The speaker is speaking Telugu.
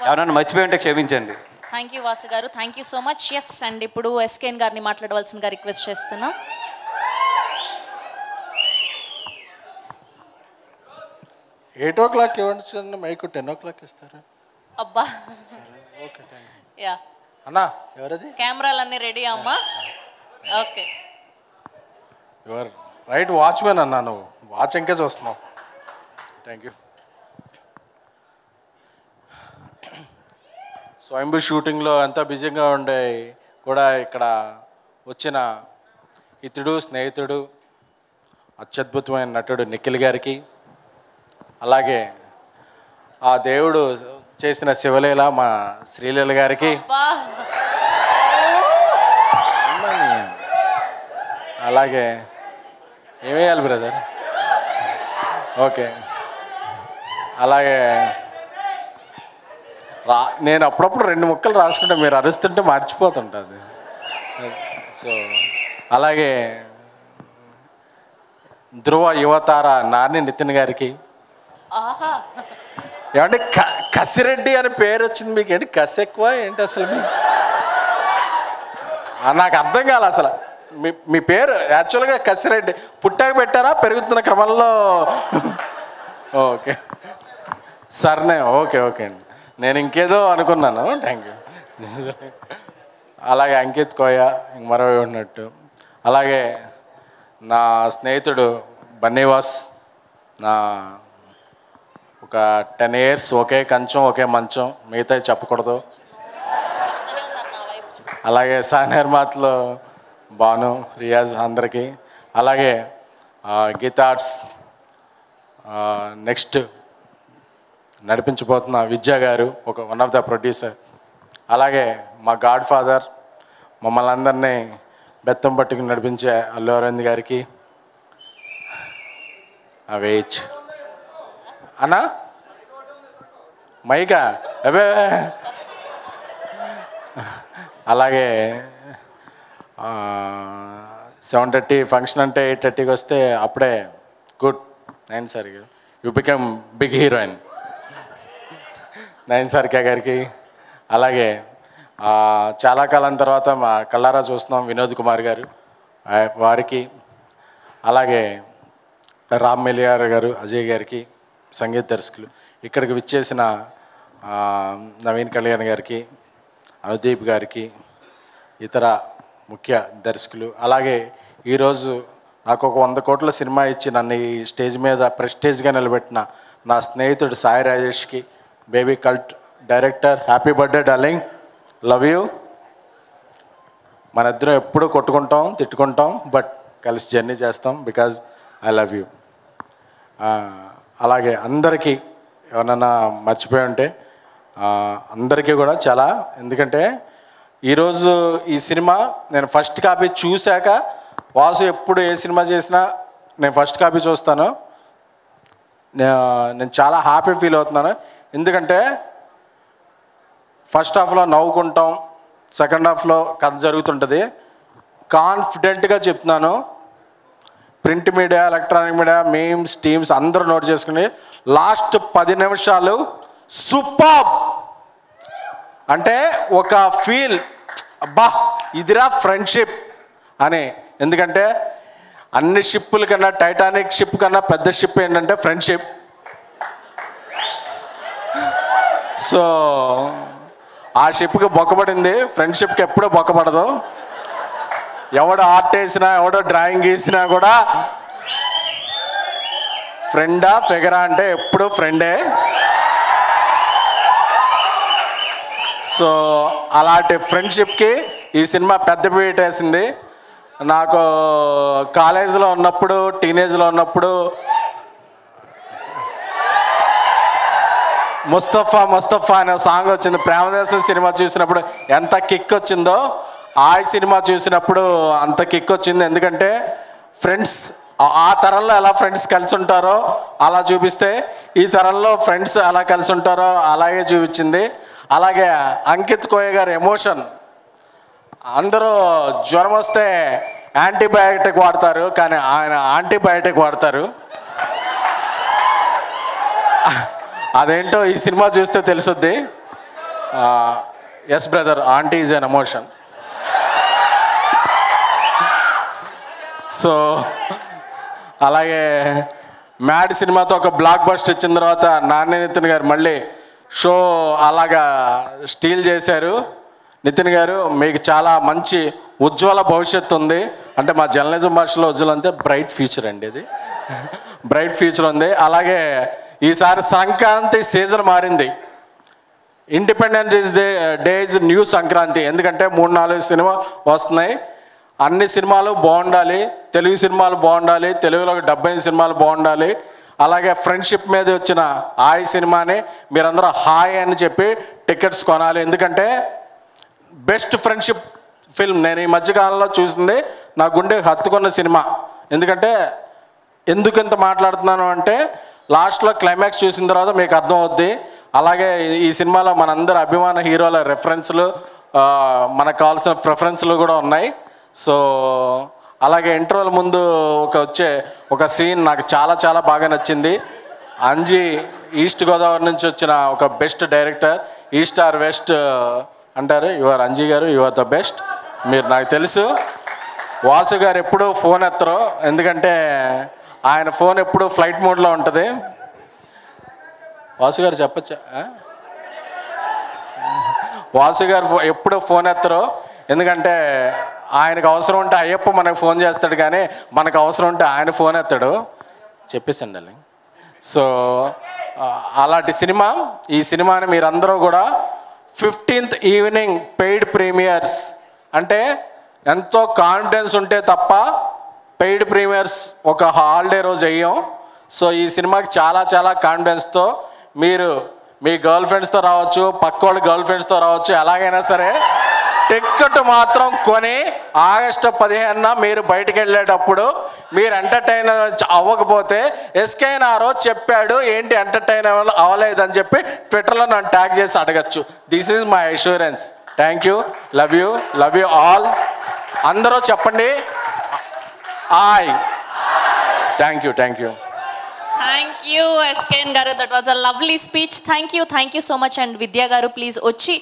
ఎవరైనా మర్చిపోయి ఉంటే క్షమించండి. థ్యాంక్ యూ వాసు గారు, thank you so much. Yes, and ఇప్పుడు ఎస్కేఎన్ గారిని మాట్లాడవలసిందిగా రిక్వెస్ట్ చేస్తున్నా. 8 o'clock ఇవ్వండి సార్, మైకు 10 o'clock ఇస్తారు. అబ్బా ఓకే, యా అన్నా ఎవరది? కెమెరాలన్నీ రెడీ అమ్మా. ఓకే, యువర్ రైట్ వాచ్మెన్ అన్నా, నువ్వు వాచ్ ఇంకే చూస్తున్నావు. Thank you. స్వయంభూ షూటింగ్లో ఎంత బిజీగా ఉండే కూడా ఇక్కడ వచ్చిన ఇతడు స్నేహితుడు అత్యద్భుతమైన నటుడు నిఖిల్ గారికి, అలాగే ఆ దేవుడు చేసిన శివలీల మా శ్రీలీల గారికి, అలాగే ఏమేయాలి బ్రదర్, ఓకే, అలాగే నేను అప్పుడప్పుడు 2 ముక్కలు రాసుకుంటే మీరు అరుస్తుంటే మర్చిపోతుంటుంది. సో అలాగే ధ్రువ యువతార నాని నితిన్ గారికి, ఏమంటే కసిరెడ్డి అని పేరు వచ్చింది మీకు, ఏంటి కసి ఎక్కువ ఏంటి అసలు నాకు అర్థం కాలే అసలు. మీ పేరు యాక్చువల్గా కసిరెడ్డి, పుట్టాక పెట్టారా పెరుగుతున్న క్రమంలో? ఓకే సర్నే, ఓకే ఓకే అండి, నేను ఇంకేదో అనుకున్నాను. Thank you. అలాగే అంకిత్ కోయ మరో ఉన్నట్టు, అలాగే నా స్నేహితుడు బన్నీవాస్, నా ఒక 10 years ఒకే కంచం ఒకే మంచం, మిగతా చెప్పకూడదు. అలాగే సానిర్మాత్లో బాను, రియాజ్ అందరికీ, అలాగే గీతార్ట్స్ నెక్స్ట్ నడిపించబోతున్న విద్యా గారు, వన్ ఆఫ్ ద ప్రొడ్యూసర్, అలాగే మా గాడ్ ఫాదర్ మమ్మల్ని అందరినీ బెత్తం పట్టుకుని నడిపించే అల్లు అరవింద్ గారికి, వెయిట్ అన్నా మైకా అవే, అలాగే 7:30 ఫంక్షన్ అంటే 8:30కి వస్తే అప్పుడే గుడ్. 9 సార్కి యూ బికమ్ బిగ్ హీరోయిన్ 9 సార్కే గారికి, అలాగే చాలా కాలం తర్వాత మా కళ్ళారా చూస్తున్నాం వినోద్ కుమార్ గారు వారికి, అలాగే రామ్ మెలియార్ గారు అజయ్ గారికి సంగీత దర్శకులు, ఇక్కడికి విచ్చేసిన నవీన్ కళ్యాణ్ గారికి, అనుదీప్ గారికి, ఇతర ముఖ్య దర్శకులు, అలాగే ఈరోజు నాకు ఒక 100 కోట్ల సినిమా ఇచ్చి నన్ను ఈ స్టేజ్ మీద ప్రెస్టేజ్గా నిలబెట్టిన నా స్నేహితుడు సాయి రాజేష్కి, baby cult director, happy birthday darling, love you. మన ఇద్దరం ఎప్పుడూ కొట్టుకుంటాం తిట్టుకుంటాం, బట్ కలిసి జర్నీ చేస్తాం బికాజ్ ఐ లవ్ యూ. అలాగే అందరికీ ఎవరన్నా మర్చిపోయి ఉంటే అందరికీ కూడా చాలా, ఎందుకంటే ఈరోజు ఈ సినిమా నేను ఫస్ట్ కాపీ చూశాక, వాసు ఎప్పుడు ఏ సినిమా చేసినా నేను ఫస్ట్ కాపీ చూస్తాను, నేను చాలా హ్యాపీ ఫీల్ అవుతున్నాను. ఎందుకంటే ఫస్ట్ హాఫ్లో నవ్వుకుంటాం, సెకండ్ హాఫ్లో కథ జరుగుతుంటుంది. కాన్ఫిడెంట్గా చెప్తున్నాను, print media, electronic media, memes, teams అందరూ నోట్ చేసుకుని లాస్ట్ 10 నిమిషాలు సూపర్ అంటే ఒక ఫీల్, అబ్బా ఇదిరా ఫ్రెండ్షిప్ అని. ఎందుకంటే అన్ని షిప్పుల కన్నా, టైటానిక్ షిప్ కన్నా పెద్ద షిప్ ఏంటంటే ఫ్రెండ్షిప్. సో ఆ షిప్కి బొక్కబడింది, ఫ్రెండ్షిప్కి ఎప్పుడూ బొక్కబడదు. ఎవడో ఆర్ట్ వేసినా ఎవడో డ్రాయింగ్ గీసినా కూడా ఫ్రెండా ఫిగరా అంటే ఎప్పుడు ఫ్రెండే. సో అలాంటి ఫ్రెండ్షిప్కి ఈ సినిమా పెద్ద పీట వేసింది. నాకు కాలేజీలో ఉన్నప్పుడు, టీనేజ్లో ఉన్నప్పుడు ముస్తఫా ముస్తఫా అనే సాంగ్ వచ్చింది. ప్రేమదేశం సినిమా చూసినప్పుడు ఎంత కిక్ వచ్చిందో, ఆ సినిమా చూసినప్పుడు అంత కిక్ వచ్చింది. ఎందుకంటే ఫ్రెండ్స్ ఆ తరంలో ఎలా ఫ్రెండ్స్ కలిసి ఉంటారో అలా చూపిస్తే, ఈ తరంలో ఫ్రెండ్స్ ఎలా కలిసి ఉంటారో అలాగే చూపించింది. అలాగే అంకిత్ కోయ గారి ఎమోషన్, అందరూ జ్వరం వస్తే యాంటీబయాటిక్ వాడతారు, కానీ ఆయన యాంటీబయాటిక్ వాడతారు. అదేంటో ఈ సినిమా చూస్తే తెలుసుద్ది. Yes brother, aunty is an emotion. So అలాగే మ్యాడ్ సినిమాతో ఒక బ్లాక్ బస్టర్ ఇచ్చిన తర్వాత నాని నితిన్ గారు మళ్ళీ షో అలాగా స్టీల్ చేశారు. నితిన్ గారు మీకు చాలా మంచి ఉజ్వల భవిష్యత్తు ఉంది. అంటే మా జర్నలిజం భాషలో ఉజ్వలం అంటే బ్రైట్ ఫ్యూచర్ అండి, ఇది బ్రైట్ ఫ్యూచర్ ఉంది. అలాగే ఈసారి సంక్రాంతి సీజన్ మారింది. Independence day is new Sankranti. ఎందుకంటే 3-4 సినిమా వస్తున్నాయి. అన్ని సినిమాలు బాగుండాలి, తెలుగు సినిమాలు బాగుండాలి, తెలుగులో 75 సినిమాలు బాగుండాలి. అలాగే ఫ్రెండ్షిప్ మీద వచ్చిన హాయ్ సినిమాని మీరందరూ హాయ్ అని చెప్పి టికెట్స్ కొనాలి. ఎందుకంటే బెస్ట్ ఫ్రెండ్షిప్ ఫిల్మ్ నేను ఈ మధ్యకాలంలో చూసింది, నా గుండెకి హత్తుకున్న సినిమా. ఎందుకంటే ఎందుకు ఇంత మాట్లాడుతున్నాను అంటే లాస్ట్లో క్లైమాక్స్ చూసిన తర్వాత మీకు అర్థం అవుద్ది. అలాగే ఈ సినిమాలో మనందరి అభిమాన హీరోల రెఫరెన్స్లు, మనకు కావాల్సిన ప్రిఫరెన్స్లు కూడా ఉన్నాయి. సో అలాగే ఇంటర్వెల్ ముందు వచ్చే ఒక సీన్ నాకు చాలా చాలా బాగా నచ్చింది. అంజీ ఈస్ట్ గోదావరి నుంచి వచ్చిన ఒక best director, east or west అంటారు. యువర్ అంజీ గారు, యువర్ ద బెస్ట్. మీరు నాకు తెలుసు. వాసు గారు ఎప్పుడూ ఫోన్ ఎత్తరు, ఎందుకంటే ఆయన ఫోన్ ఎప్పుడు ఫ్లైట్ మోడ్లో ఉంటుంది. వాసు గారు చెప్పచ్చా? వాసు గారు ఎప్పుడు ఫోన్ ఎత్తరు, ఎందుకంటే ఆయనకు అవసరం ఉంటే అయ్యప్ప మనకు ఫోన్ చేస్తాడు, కానీ మనకు అవసరం ఉంటే ఆయన ఫోన్ ఎత్తాడు. చెప్పేసండి. సో అలాంటి సినిమా. ఈ సినిమాని మీరందరూ కూడా 15th ఈవినింగ్ పెయిడ్ ప్రీమియర్స్, అంటే ఎంతో కాన్ఫిడెన్స్ ఉంటే తప్ప పెయిడ్ ప్రీమియర్స్ ఒక హాలిడే రోజు వేయం. సో ఈ సినిమాకి చాలా చాలా కాన్ఫిడెన్స్తో మీరు మీ గర్ల్ ఫ్రెండ్స్తో రావచ్చు, పక్క వాళ్ళ గర్ల్ ఫ్రెండ్స్తో రావచ్చు, ఎలాగైనా సరే టికెట్ మాత్రం కొని ఆగస్టు 15న మీరు బయటికి వెళ్ళేటప్పుడు మీరు ఎంటర్టైన్ అవ్వకపోతే ఎస్కేన్ ఆ రోజు చెప్పాడు ఏంటి ఎంటర్టైన్ అవ్వలేదని చెప్పి ట్విట్టర్లో నన్ను ట్యాగ్ చేసి అడగచ్చు. This is my assurance. Thank you, love you, love you all. అందరూ చెప్పండి hi. Thank you, thank you. Thank you SKN garu, that was a lovely speech. Thank you so much. And Vidya garu please వచ్చి